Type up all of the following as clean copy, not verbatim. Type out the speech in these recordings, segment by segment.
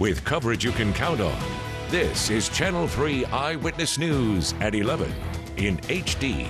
with coverage you can count on. This is Channel 3 Eyewitness News at 11 in HD.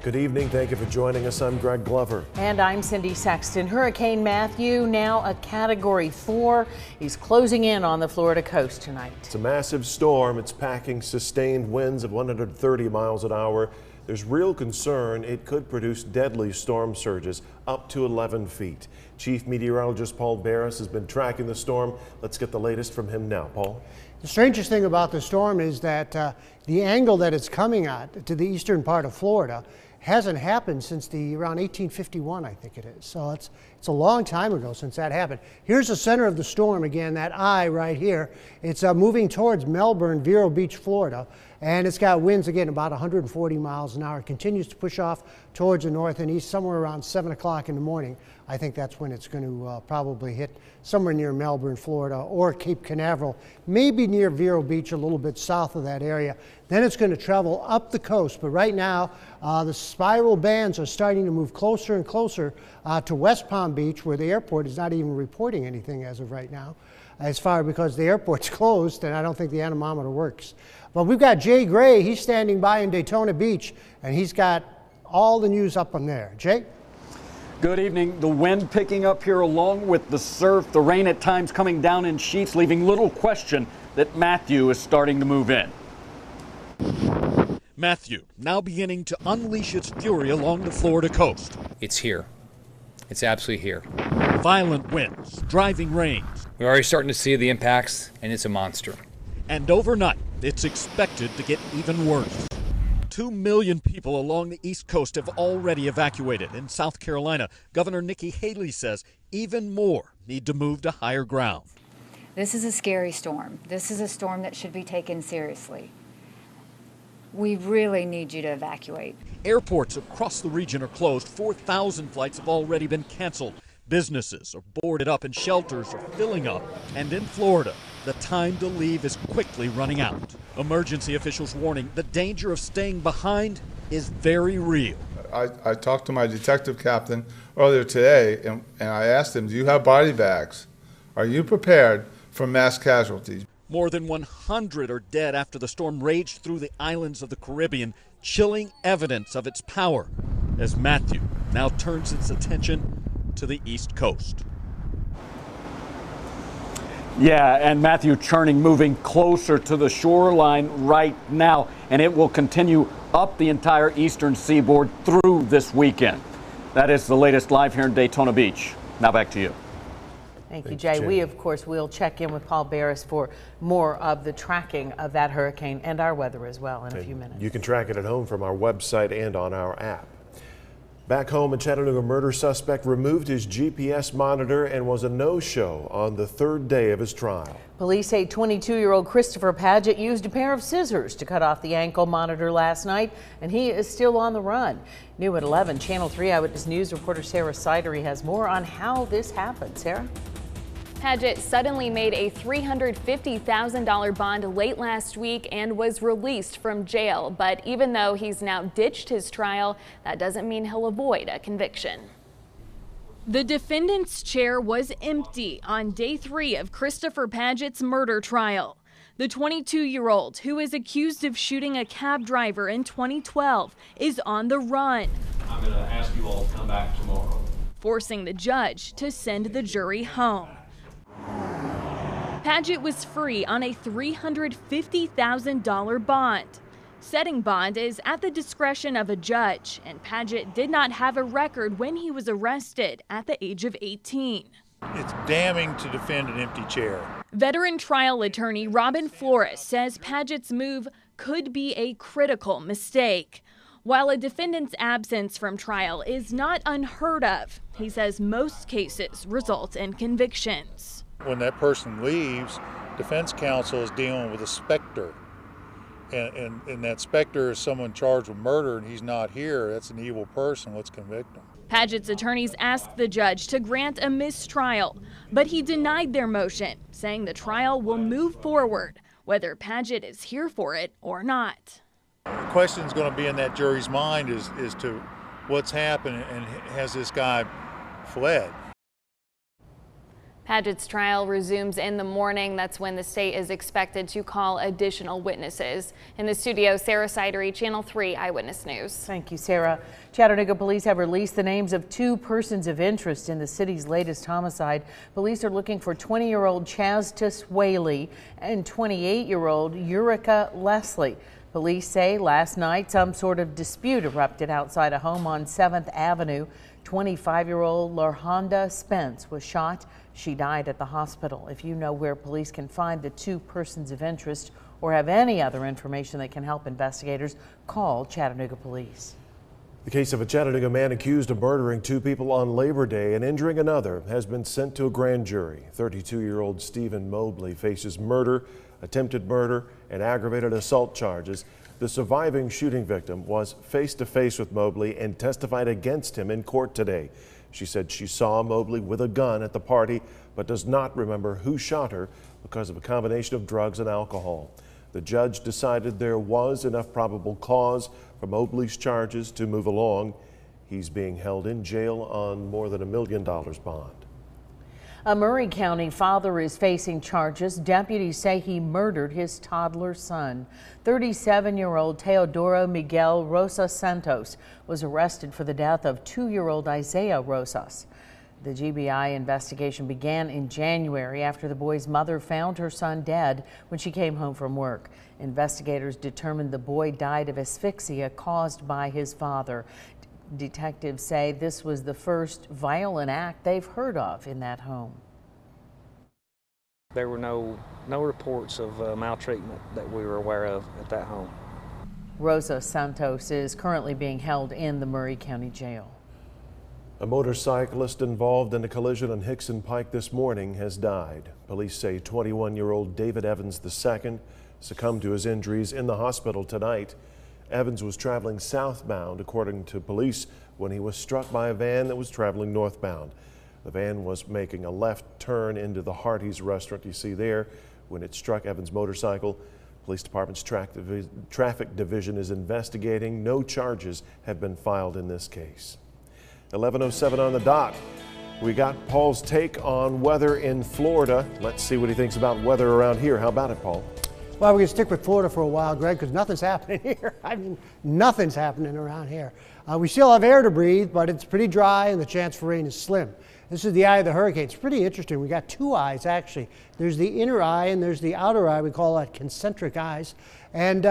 Good evening. Thank you for joining us. I'm Greg Glover. And I'm Cindy Sexton. Hurricane Matthew, now a Category 4. He's closing in on the Florida coast tonight. It's a massive storm. It's packing sustained winds of 130 miles an hour. There's real concern it could produce deadly storm surges up to 11 feet. Chief Meteorologist Paul Barris has been tracking the storm. Let's get the latest from him now. Paul? The strangest thing about the storm is that the angle that it's coming at to the eastern part of Florida hasn't happened since around 1851, I think it is. So it's a long time ago since that happened. Here's the center of the storm again, that eye right here. It's moving towards Melbourne, Vero Beach, Florida, and it's got winds again about 140 miles an hour. It continues to push off towards the north and east somewhere around 7 o'clock in the morning. I think that's when it's going to probably hit somewhere near Melbourne, Florida, or Cape Canaveral, maybe near Vero Beach, a little bit south of that area. Then it's going to travel up the coast. But right now, the spiral bands are starting to move closer and closer to West Palm Beach, where the airport is not even reporting anything as of right now, because the airport's closed and I don't think the anemometer works. But we've got Jay Gray. He's standing by in Daytona Beach, and he's got all the news up on there. Jay? Good evening. The wind picking up here along with the surf, the rain at times coming down in sheets, leaving little question that Matthew is starting to move in. Matthew now beginning to unleash its fury along the Florida coast. It's here. It's absolutely here. Violent winds, driving rains. We're already starting to see the impacts, and it's a monster. And overnight, it's expected to get even worse. 2 million people along the East Coast have already evacuated. In South Carolina, Governor Nikki Haley says even more need to move to higher ground. This is a scary storm. This is a storm that should be taken seriously. We really need you to evacuate. Airports across the region are closed. 4,000 flights have already been canceled. Businesses are boarded up and shelters are filling up. And in Florida, the time to leave is quickly running out. Emergency officials warning the danger of staying behind is very real. I talked to my detective captain earlier today and I asked him, do you have body bags? Are you prepared for mass casualties? More than 100 are dead after the storm raged through the islands of the Caribbean, chilling evidence of its power as Matthew now turns its attention to the East Coast. Yeah, and Matthew churning, moving closer to the shoreline right now, and it will continue up the entire eastern seaboard through this weekend. That is the latest live here in Daytona Beach. Now back to you. Thank you, Jay. We, of course, will check in with Paul Barris for more of the tracking of that hurricane and our weather as well in a few minutes. You can track it at home from our website and on our app. Back home in Chattanooga, murder suspect removed his GPS monitor and was a no-show on the third day of his trial. Police say 22-year-old Christopher Paget used a pair of scissors to cut off the ankle monitor last night, and he is still on the run. New at 11, Channel 3 Eyewitness News reporter Sarah Sidery has more on how this happened. Sarah? Paget suddenly made a $350,000 bond late last week and was released from jail. But even though he's now ditched his trial, that doesn't mean he'll avoid a conviction. The defendant's chair was empty on day 3 of Christopher Paget's murder trial. The 22-year-old, who is accused of shooting a cab driver in 2012, is on the run. I'm going to ask you all to come back tomorrow, forcing the judge to send the jury home. Paget was free on a $350,000 bond. Setting bond is at the discretion of a judge, and Paget did not have a record when he was arrested at the age of 18. It's damning to defend an empty chair. Veteran trial attorney Robin Flores says Paget's move could be a critical mistake. While a defendant's absence from trial is not unheard of, he says most cases result in convictions. When that person leaves, defense counsel is dealing with a specter. And that specter is someone charged with murder and he's not here. That's an evil person. Let's convict him. Paget's attorneys asked the judge to grant a mistrial, but he denied their motion, saying the trial will move forward, whether Paget is here for it or not. The question is going to be in that jury's mind is to what's happened and has this guy fled. Paget's trial resumes in the morning. That's when the state is expected to call additional witnesses. In the studio, Sarah Sidery, Channel 3 Eyewitness News. Thank you, Sarah. Chattanooga police have released the names of 2 persons of interest in the city's latest homicide. Police are looking for 20-year-old Chastis Whaley and 28-year-old Eureka Leslie. Police say last night some sort of dispute erupted outside a home on 7th Avenue. 25-year-old LaHonda Spence was shot. She died at the hospital. If you know where police can find the 2 persons of interest or have any other information that can help investigators, call Chattanooga Police. The case of a Chattanooga man accused of murdering 2 people on Labor Day and injuring another has been sent to a grand jury. 32-year-old Stephen Mobley faces murder, attempted murder, and aggravated assault charges. The surviving shooting victim was face-to-face with Mobley and testified against him in court today. She said she saw Mobley with a gun at the party, but does not remember who shot her because of a combination of drugs and alcohol. The judge decided there was enough probable cause for Mobley's charges to move along. He's being held in jail on more than $1 million bond. A Murray County father is facing charges. Deputies say he murdered his toddler son. 37-year-old Teodoro Miguel Rosas Santos was arrested for the death of 2-year-old Isaiah Rosas. The GBI investigation began in January after the boy's mother found her son dead when she came home from work. Investigators determined the boy died of asphyxia caused by his father. Detectives say this was the first violent act they've heard of in that home. There were no reports of maltreatment that we were aware of at that home. Rosa Santos is currently being held in the Murray County Jail. A motorcyclist involved in a collision on Hickson Pike this morning has died. Police say 21-year-old David Evans II succumbed to his injuries in the hospital tonight. Evans was traveling southbound, according to police, when he was struck by a van that was traveling northbound. The van was making a left turn into the Hardee's restaurant you see there when it struck Evans' motorcycle. Police department's traffic division is investigating. No charges have been filed in this case. 11:07 on the dot. We got Paul's take on weather in Florida. Let's see what he thinks about weather around here. How about it, Paul? Well, we're going to stick with Florida for a while, Greg, because nothing's happening here. I mean, nothing's happening around here. We still have air to breathe, but it's pretty dry and the chance for rain is slim. This is the eye of the hurricane. It's pretty interesting. We got 2 eyes, actually. There's the inner eye and there's the outer eye. We call that concentric eyes. And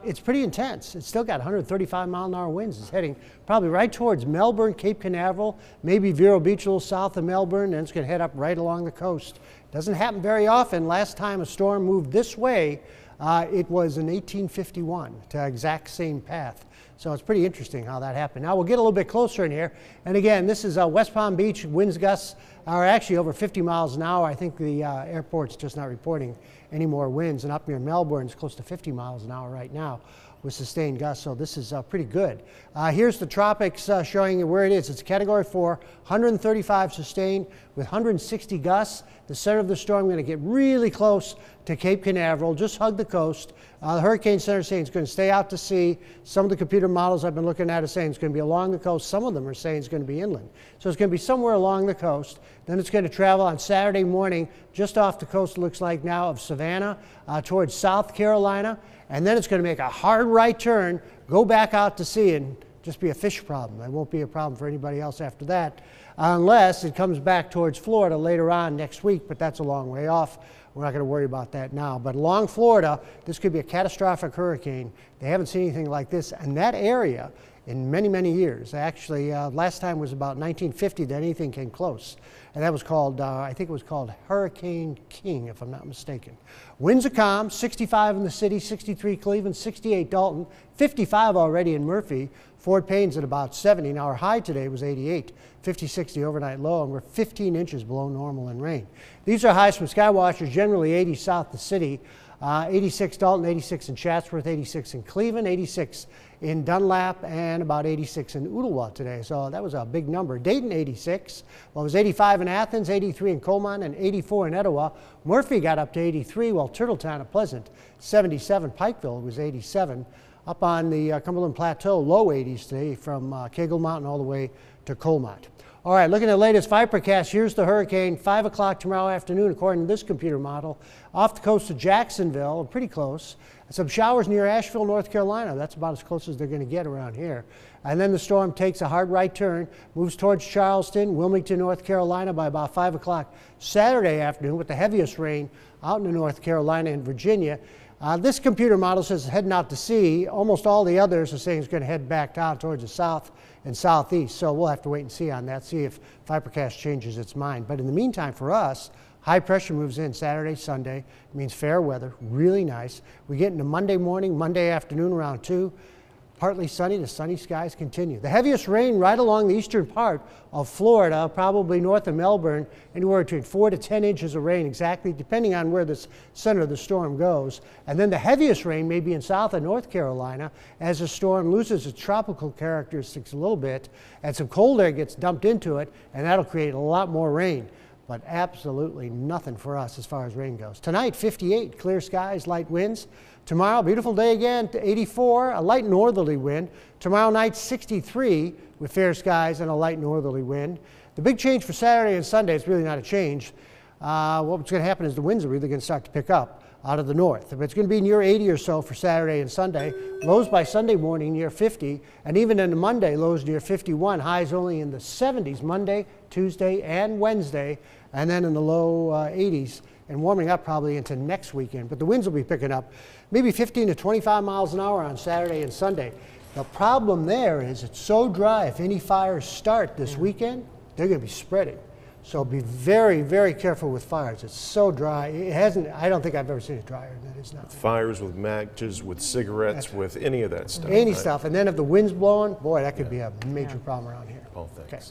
it's pretty intense. It's still got 135-mile-an-hour winds. It's heading probably right towards Melbourne, Cape Canaveral, maybe Vero Beach, a little south of Melbourne, and it's going to head up right along the coast. Doesn't happen very often. Last time a storm moved this way, it was in 1851, to exact same path. So it's pretty interesting how that happened. Now we'll get a little bit closer in here. And again, this is West Palm Beach. Winds gusts are actually over 50 miles an hour. I think the airport's just not reporting any more winds. And up near Melbourne, it's close to 50 miles an hour right now with sustained gusts. So this is pretty good. Here's the tropics showing you where it is. It's Category 4, 135 sustained with 160 gusts. The center of the storm going to get really close to Cape Canaveral, just hug the coast. The Hurricane Center is saying it's going to stay out to sea. Some of the computer models I've been looking at are saying it's going to be along the coast. Some of them are saying it's going to be inland. So it's going to be somewhere along the coast. Then it's going to travel on Saturday morning just off the coast, it looks like now, of Savannah towards South Carolina. And then it's going to make a hard right turn, go back out to sea, and just be a fish problem. It won't be a problem for anybody else after that, unless it comes back towards Florida later on next week, but that's a long way off. We're not going to worry about that now. But along Florida, this could be a catastrophic hurricane. They haven't seen anything like this in that area in many, many years. Actually, last time was about 1950 that anything came close. And that was called, I think it was called Hurricane King, if I'm not mistaken. Winds are calm, 65 in the city, 63 Cleveland, 68 Dalton, 55 already in Murphy. Fort Payne's at about 70. Now our high today was 88, 56 the overnight low, and we're 15 inches below normal in rain. These are highs from Skywatchers, generally 80 south the city, 86 Dalton, 86 in Chatsworth, 86 in Cleveland, 86 in Dunlap, and about 86 in Ooltewah today. So that was a big number. Dayton 86. Well, it was 85 in Athens, 83 in Coleman, and 84 in Etowah. Murphy got up to 83, while Turtletown at Pleasant 77. Pikeville was 87. Up on the Cumberland Plateau, low 80s today from Cagle Mountain all the way to Colmont. All right, looking at the latest forecast, here's the hurricane, 5 o'clock tomorrow afternoon, according to this computer model, off the coast of Jacksonville, pretty close. Some showers near Asheville, North Carolina. That's about as close as they're going to get around here. And then the storm takes a hard right turn, moves towards Charleston, Wilmington, North Carolina by about 5 o'clock Saturday afternoon with the heaviest rain out in North Carolina and Virginia. This computer model says it's heading out to sea. Almost all the others are saying it's going to head back down towards the south and southeast. So we'll have to wait and see on that, see if Forecast changes its mind. But in the meantime, for us, high pressure moves in Saturday, Sunday. It means fair weather, really nice. We get into Monday morning, Monday afternoon around 2. Partly sunny, the sunny skies continue. The heaviest rain right along the eastern part of Florida, probably north of Melbourne, anywhere between 4 to 10 inches of rain, exactly depending on where the center of the storm goes. And then the heaviest rain may be in south of North Carolina as the storm loses its tropical characteristics a little bit and some cold air gets dumped into it, and that'll create a lot more rain. But absolutely nothing for us as far as rain goes. Tonight, 58, clear skies, light winds. Tomorrow, beautiful day again, 84, a light northerly wind. Tomorrow night, 63 with fair skies and a light northerly wind. The big change for Saturday and Sunday is really not a change. What's going to happen is the winds are really going to start to pick up out of the north. But it's going to be near 80 or so for Saturday and Sunday. Lows by Sunday morning near 50, and even into Monday, lows near 51. Highs only in the 70s Monday, Tuesday, and Wednesday, and then in the low 80s. And warming up probably into next weekend. But the winds will be picking up maybe 15 to 25 miles an hour on Saturday and Sunday. The problem there is it's so dry. If any fires start this weekend, they're going to be spreading. So be very, very careful with fires. It's so dry. It hasn't, I don't think I've ever seen it drier than it is now. Fires with matches, with cigarettes, with any of that stuff. Any stuff. And then if the wind's blowing, boy, that could be a major problem around here. Oh, thanks. Okay.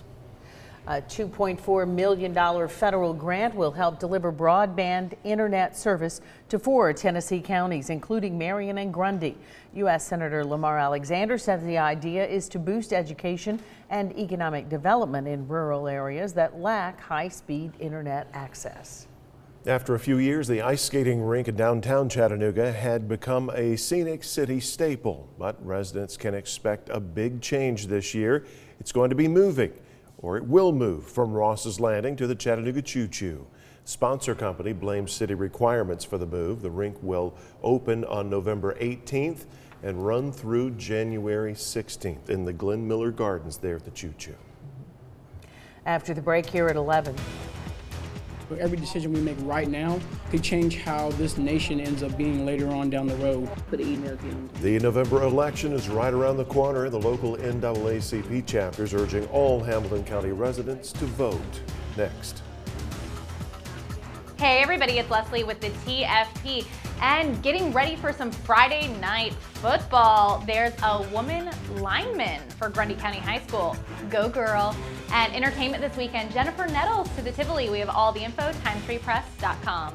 A $2.4 million federal grant will help deliver broadband internet service to 4 Tennessee counties, including Marion and Grundy. U.S. Senator Lamar Alexander says the idea is to boost education and economic development in rural areas that lack high-speed internet access. After a few years, the ice skating rink in downtown Chattanooga had become a scenic city staple, but residents can expect a big change this year. It's going to be moving, or it will move, from Ross's Landing to the Chattanooga Choo Choo. Sponsor company blames city requirements for the move. The rink will open on November 18th and run through January 16th in the Glenn Miller Gardens there at the Choo Choo. After the break here at 11. Every decision we make right now could change how this nation ends up being later on down the road. Put an email again. The November election is right around the corner. The local NAACP chapters urging all Hamilton County residents to vote. Next. Hey everybody, it's Leslie with the TFP and getting ready for some Friday night football. There's a woman lineman for Grundy County High School. Go girl. And entertainment this weekend, Jennifer Nettles to the Tivoli. We have all the info, time3press.com.